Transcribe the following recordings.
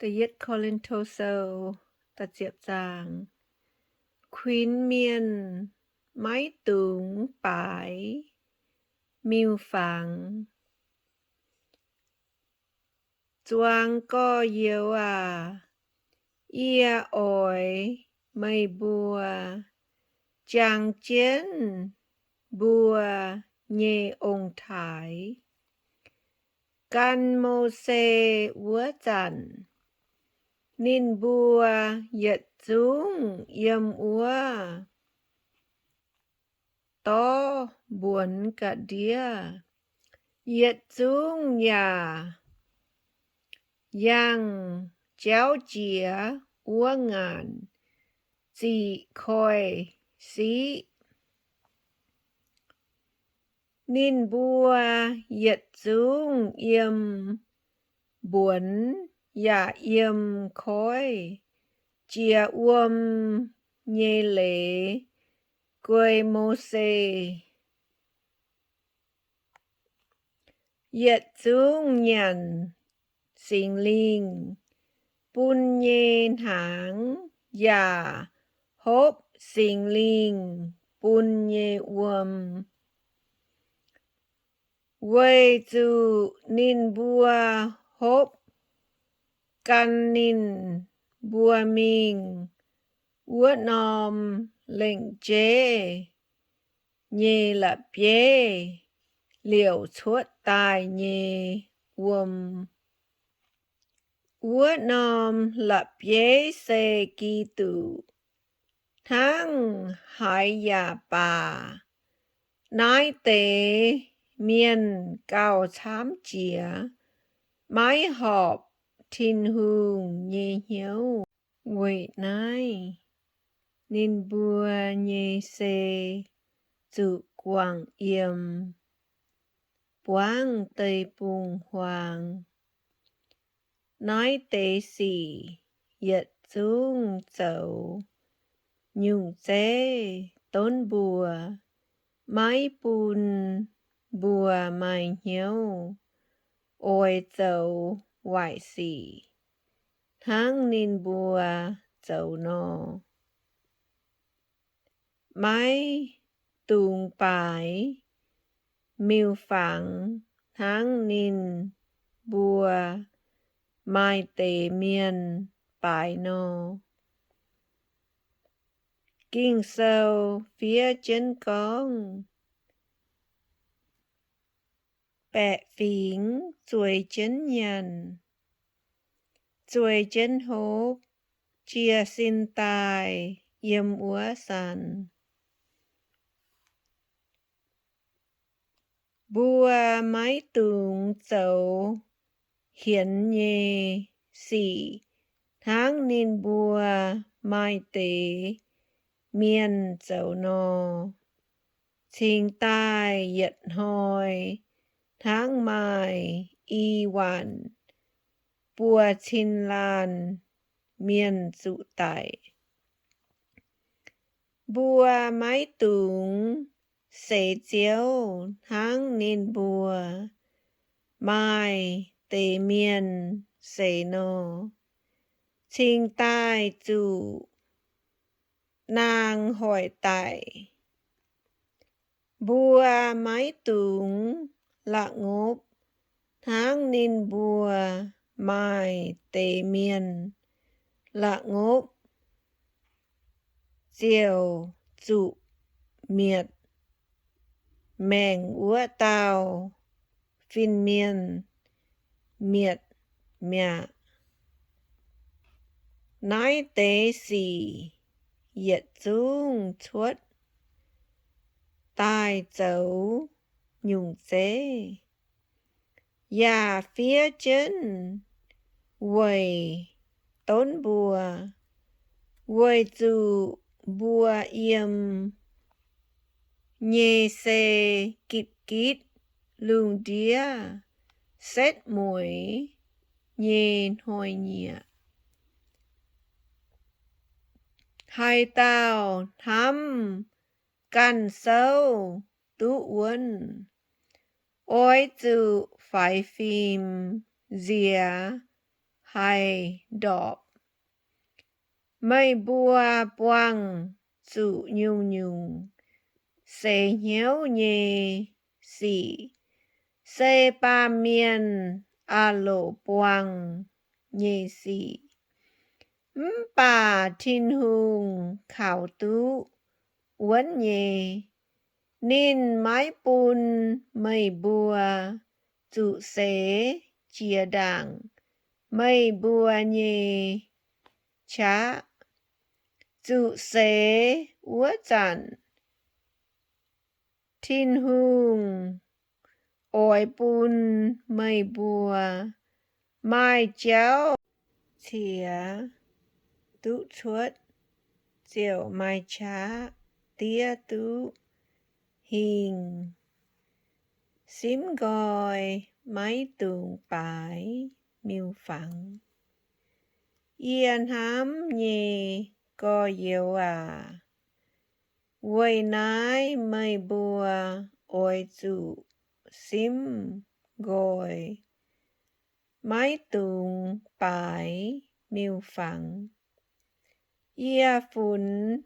ta yết Colin Toso ta diệp giang khuyến miên mái tường bãi miêu phẳng choang co yêu ia ỏi mây bùa chàng chiến bùa nhẹ ông thái can mô xê úa chặn nín bùa yết dũng yếm úa to buồn cả đĩa yết dũng nhà yang chéo chĩa úa ngàn chỉ khôi xí nín bùa yết dũng yếm buồn ya yếm khói chia nhê lệ quê mô xê yết dũng nhàn sinh linh bún nhê háng ya hốp sinh linh bún nhê quê dù nín bùa hốp căn nín bùa mình úa nòm lệnh chế nhê là bế liệu chuốt tài nhê úa nòm là bế xê kỳ tử thang hải ya bà nái tế miên cao chám chĩa mái họp thiên hương nhê hiếu quỷ nái nín bùa nhê xê dự quảng yếm quang tây bùng hoàng nói tế xỉ yết dung dấu nhung dê tôn bùa mái bùn bùa mai hiếu ôi dấu ngoại xỉ tháng nín bùa dấu nô mái tùng bái miêu phẳng tháng nín bùa mai tế miên bái nô kinh sâu phía chân con bẹ phính chuối chân nhằn chuối chân hốp chia xin tài yếm úa sẵn bùa mái tường dấu hiến nhê xỉ tháng nín bùa mai tế miên dấu nô trình tai yết hồi tháng mai y hoàn bùa trình lan miên dụ tại bùa mái tường xế chiếu tháng nín bùa mai tế miên xế nô trình tai dụ nàng hỏi tại bùa mái tường lạ ngốp tháng nín bùa mai tế miên lạ ngốp diều dụ miệt mèng úa tàu phiên miên miệt mẹ nói tế xỉ yết dung chuốt tai dấu nhung dế ya phía chân quầy tốn bùa quầy dù bùa yếm nhê xê kịp kít lương đĩa xét mũi nhê hồi nhịa hai tao thăm căn sâu tú uốn ôi dù phải phim dìa hai đọp. Mây bùa quăng sự nhung nhung. Xê nhéo nhê xỉ. Xê ba miên a lộ quăng nhê xỉ. Bà thiên hùng khảo tú uốn nhê. Nên mái bùn mây bùa tụ xế chia đảng. Mây bùa nhê chá tụ xế úa chặn. Thiên hùng ôi bùn mây bùa mai chéo thìa tụ chuột diệu mai chá tía tụ hình xím gọi máy tường bãi miêu phẳng. Yên hám nhì có yêu à. Quay nái mây bùa ôi dụ xím gọi máy tường bãi miêu phẳng. Ia phun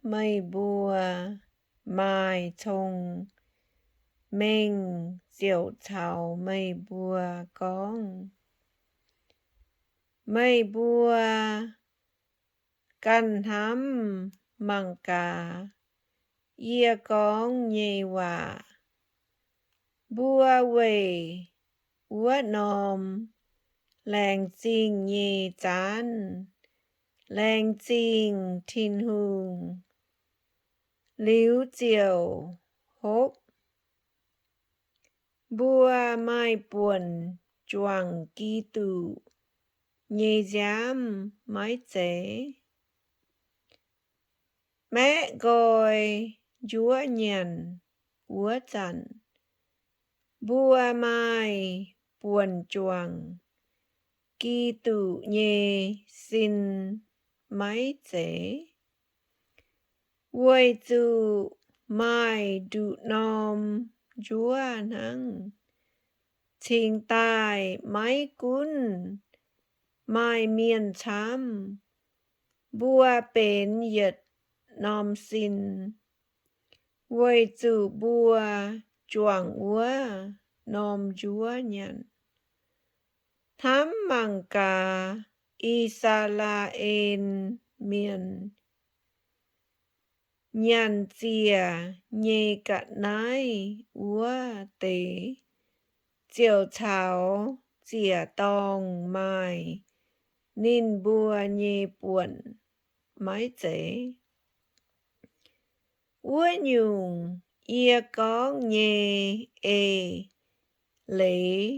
mây bùa mai thông. Mình diệu thảo mây bùa con. Mây bùa căn hám măng cà. Ia con nhê hòa. Bùa quê úa nòm. Làng chinh nhê chán. Làng chinh thiên hùng. Liu diệu hốp. Bùa mai buồn choàng ký tụ. Nhê giám mái chế. Mẹ gọi chúa nhận úa chặn. Bùa mai buồn choàng. Ký tụ nhê xin mái chế. Quay tụ mai đụ nòm chúa nắng. Thình tài mái cún. Mai miên chám. Bùa bến yết nòm xin. Quay tụ bùa choàng úa nòm chúa nhận. Thám măng cà y sa la en miên. Nhận chìa nhê cạn nái úa tế. Diệu thảo chìa tòng mai. Nên bùa nhê buồn mái chế. Úa nhung ia con nhê ê. Lễ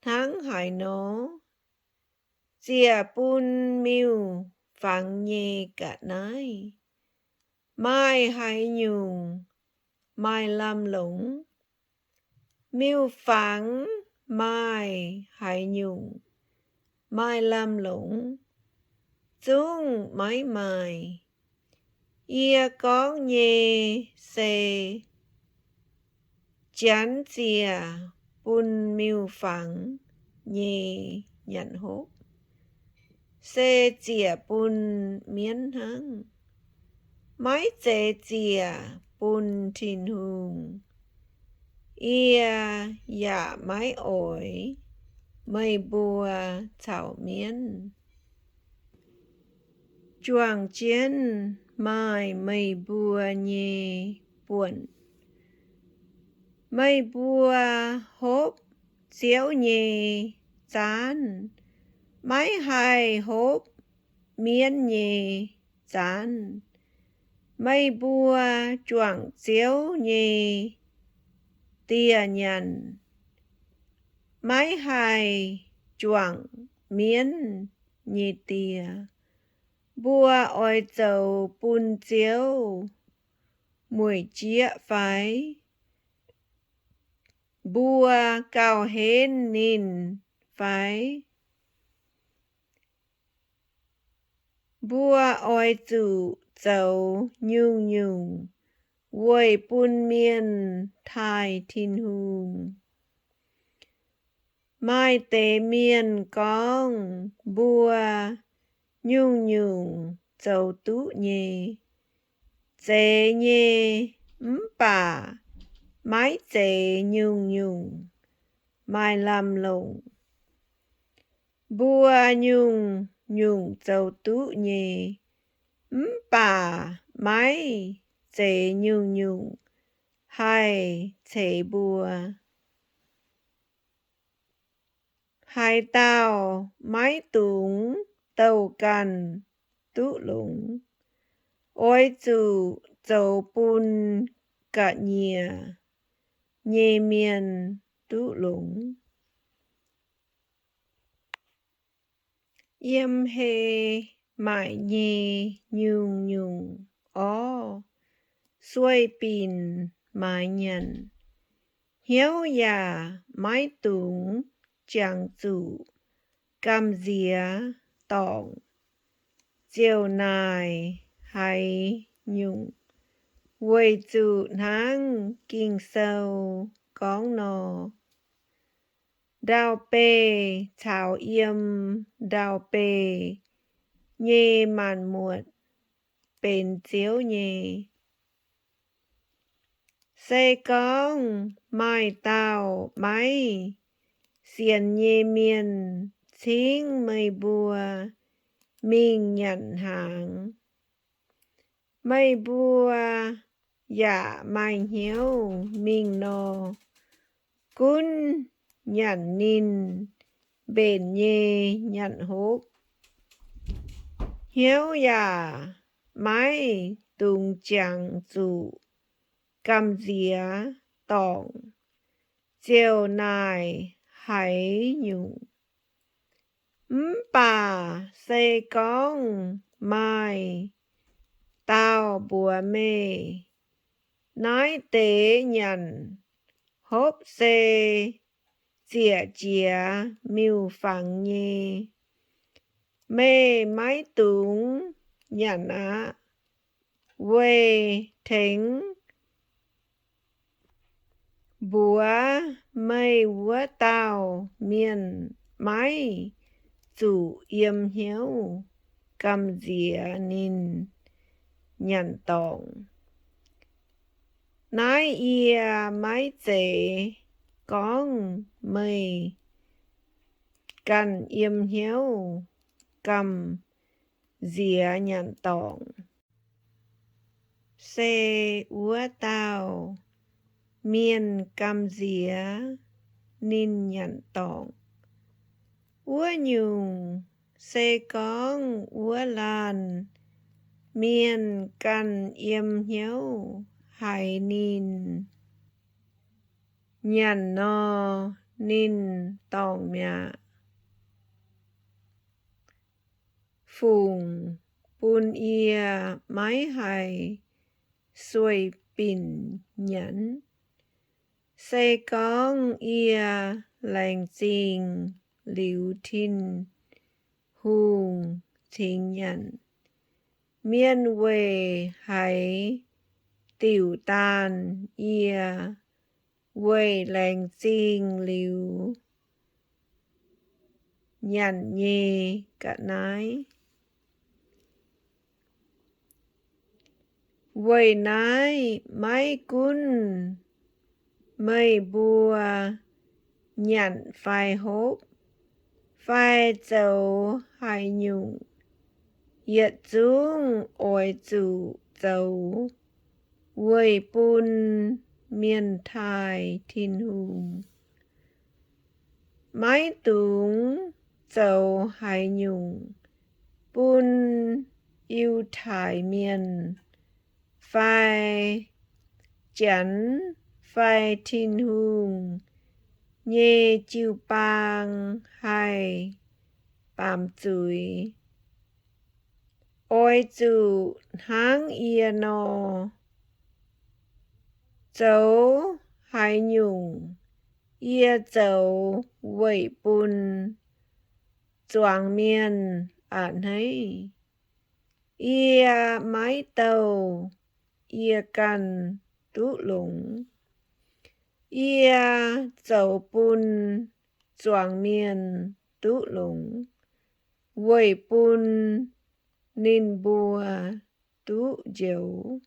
tháng hải nó. Chìa bùn miêu phẳng nhê cạn nái. Mai hải nhung mai lâm lũng. Miêu phẳng mai hải nhung mai lâm lũng. Dung mái mai. Ia con nhê xê. Chán chìa bùn miêu phẳng nhê nhận hốt. Xê chìa bùn miến hăng. Mái chế chìa bùn thiên hùng. Ia dạ mái ổi. Mây bùa thảo miến. Choàng chiến mai mây bùa nhê buồn. Mây bùa hốp diễu nhê chán. Mái hai hốp miến nhê chán. Mây bùa choàng diễu nhê tìa nhận. Mái hai choàng miến nhê tìa. Bùa ôi dầu bùn diễu. Mùi chĩa phái. Bùa cao hên nín phái. Bùa ôi dầu nhung nhung. Quay bùn miên thai thiên hùng. mai tế miên con bùa nhung nhung dầu tú nhì dễ nhì bà mái dễ nhung nhung mai làm lồng bùa nhung nhung dầu tú nhì bà mái dễ nhung nhung hai dễ bùa hai tao mái túng tàu cần tú lũng ôi chủ dầu bùn cả nhìa nhê miền tú lũng yếm hê mãi nhê nhung nhung ó xuôi pin mãi nhận hiếu già mái túng chẳng chủ cam dìa tỏng chiều nài hay nhung quầy chủ nắng kinh sâu con nò đào bê chào yếm đào bê nhê màn muột bên chiếu nhê xe con mai tao máy xiên nhê miên chính mây bùa mình nhận hàng mây bùa dạ mai hiếu mình nò cún nhận nín bền nhê nhận hốt hiếu dạ mái tung chẳng chủ cầm dìa tỏng chiều nài hãy nhung bà xe con mai tao bùa mê nói tế nhận hốp xe chìa chìa mưu phẳng nhê mê mái túng nhận á quê thính búa mây búa tao miền mái chủ yếm hiếu cầm dìa nín nhận tổng nói ia mái dễ con mây cần yếm hiếu cầm dìa nhận tổng xe úa tao miền cầm dìa nín nhận tổng úa nhung xe con úa lan miền cần yếm hiếu hai nín nhận no nín tổng mẹ phùng bùn ia mái hai xuôi pin nhẫn xe con ia lành trình liu thiên hùng thính nhận miên quê hay tiểu tàn ia quê lành trình liu nhận nhê cả nái quê nái mái cún mây bùa nhận phai hốp phai dấu hai nhung yết dung ôi chủ dấu quê bùn miền thái thiên hùng mái túng dấu hai nhung bùn yêu thái miền phai chắn phai thiên hùng nhê chiu bang hai bàm chuối ôi chủ háng ia nò dấu hai nhung ia dấu quẩy bùn choàng miền ản hay ia mái tàu ia cần tú lũng ia dấu bùn choàng miên tú lũng, quầy bùn nín bùa tú dấu.